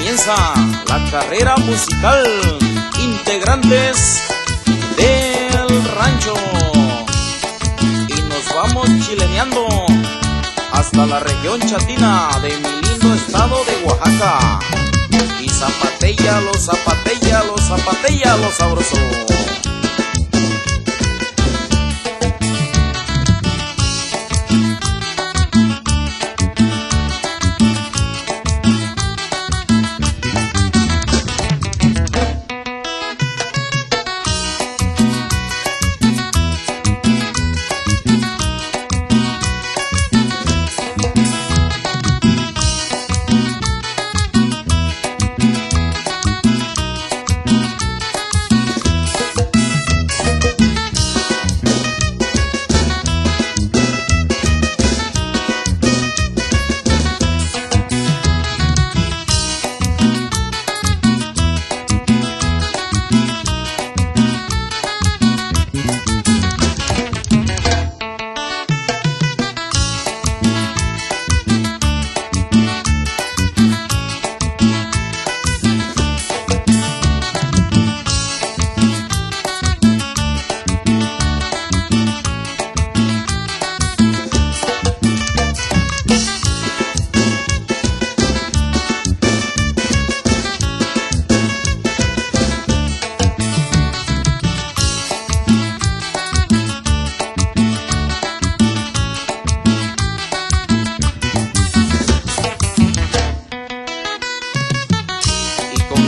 comienza la carrera musical, integrantes del rancho, y nos vamos chileneando hasta la región chatina de mi lindo estado de Oaxaca. Y zapatella, los zapatella, los zapatella, los sabroso.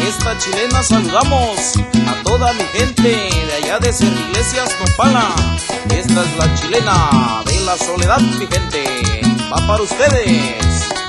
Esta chilena saludamos a toda mi gente de allá de Cerriglesias, Nopala. Esta es la chilena de la Soledad, mi gente, va para ustedes.